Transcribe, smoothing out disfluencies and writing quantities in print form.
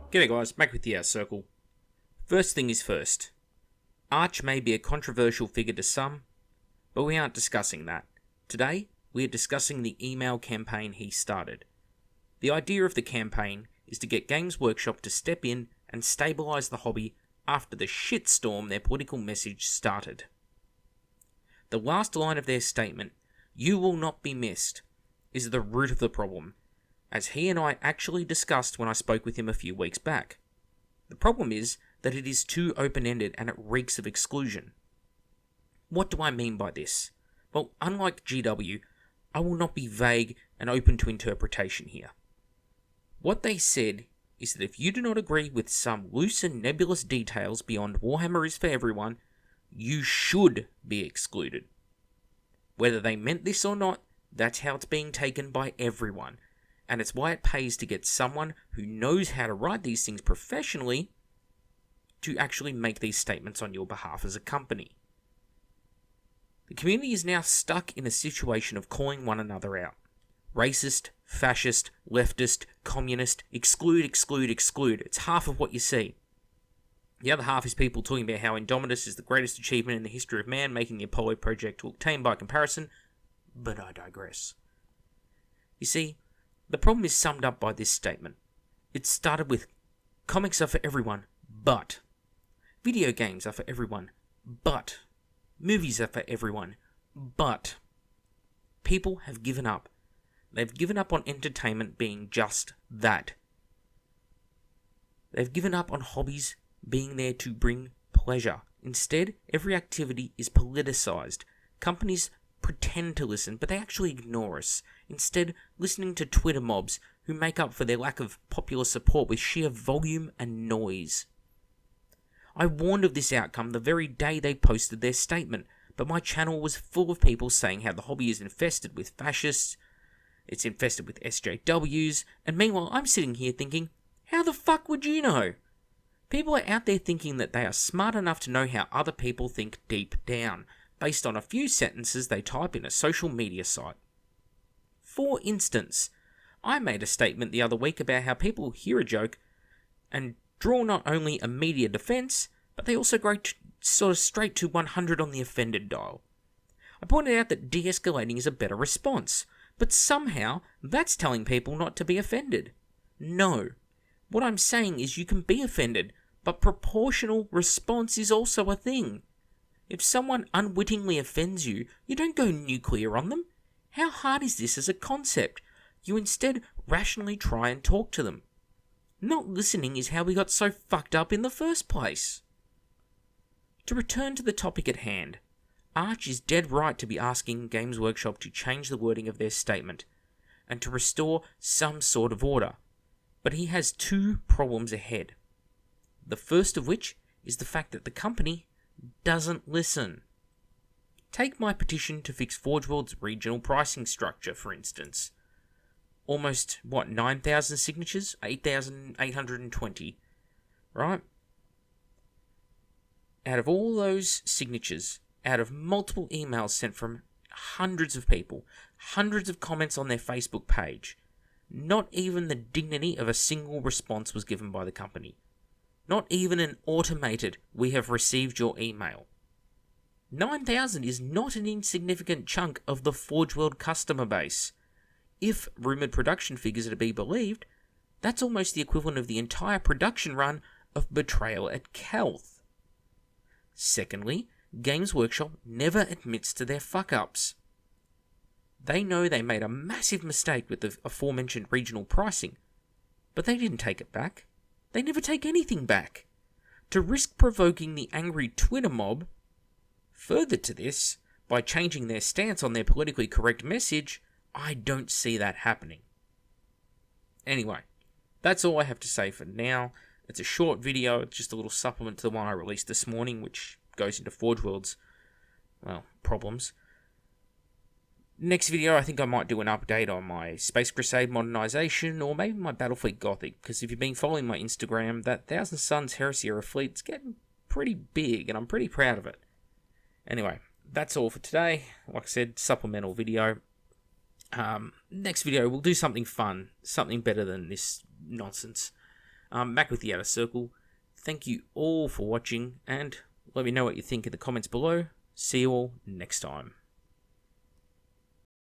G'day guys, back with the Circle. First thing is first. Arch may be a controversial figure to some, but we aren't discussing that. Today, we are discussing the email campaign he started. The idea of the campaign is to get Games Workshop to step in and stabilise the hobby after the shitstorm their political message started. The last line of their statement, "You will not be missed," is the root of the problem, as he and I actually discussed when I spoke with him a few weeks back. The problem is that it is too open-ended and it reeks of exclusion. What do I mean by this? Well, unlike GW, I will not be vague and open to interpretation here. What they said is that if you do not agree with some loose and nebulous details beyond Warhammer is for everyone, you should be excluded. Whether they meant this or not, that's how it's being taken by everyone. And it's why it pays to get someone who knows how to write these things professionally to actually make these statements on your behalf as a company. The community is now stuck in a situation of calling one another out. Racist, fascist, leftist, communist, exclude. It's half of what you see. The other half is people talking about how Indomitus is the greatest achievement in the history of man, making the Apollo project look tame by comparison, but I digress. You see, the problem is summed up by this statement. It started with, comics are for everyone, but. Video games are for everyone, but. Movies are for everyone, but. People have given up. They've given up on entertainment being just that. They've given up on hobbies being there to bring pleasure. Instead, every activity is politicized. Companies pretend to listen, but they actually ignore us, instead listening to Twitter mobs who make up for their lack of popular support with sheer volume and noise. I warned of this outcome the very day they posted their statement, but my channel was full of people saying how the hobby is infested with fascists, it's infested with SJWs, and meanwhile I'm sitting here thinking, how the fuck would you know? People are out there thinking that they are smart enough to know how other people think deep down, based on a few sentences they type in a social media site. For instance, I made a statement the other week about how people hear a joke and draw not only a media defense, but they also go sort of straight to 100 on the offended dial. I pointed out that de-escalating is a better response, but somehow that's telling people not to be offended. No. What I'm saying is you can be offended, but proportional response is also a thing. If someone unwittingly offends you, you don't go nuclear on them. How hard is this as a concept? You instead rationally try and talk to them. Not listening is how we got so fucked up in the first place. To return to the topic at hand, Arch is dead right to be asking Games Workshop to change the wording of their statement, and to restore some sort of order. But he has two problems ahead. The first of which is the fact that the company doesn't listen. Take my petition to fix Forge World's regional pricing structure, for instance. Almost, 9,000 signatures? 8,820. Right? Out of all those signatures, out of multiple emails sent from hundreds of people, hundreds of comments on their Facebook page, not even the dignity of a single response was given by the company. Not even an automated, "we have received your email." 9,000 is not an insignificant chunk of the Forge World customer base. If rumoured production figures are to be believed, that's almost the equivalent of the entire production run of Betrayal at Kelth. Secondly, Games Workshop never admits to their fuck-ups. They know they made a massive mistake with the aforementioned regional pricing, but they didn't take it back. They never take anything back. To risk provoking the angry Twitter mob, further to this, by changing their stance on their politically correct message, I don't see that happening. Anyway, that's all I have to say for now. It's a short video, it's just a little supplement to the one I released this morning, which goes into Forge World's, problems. Next video, I think I might do an update on my Space Crusade modernization, or maybe my Battlefleet Gothic, because if you've been following my Instagram, that Thousand Suns Heresy Era fleet's getting pretty big, and I'm pretty proud of it. Anyway, that's all for today. Like I said, supplemental video. Next video, we'll do something fun, something better than this nonsense. Back with the Outer Circle. Thank you all for watching, and let me know what you think in the comments below. See you all next time.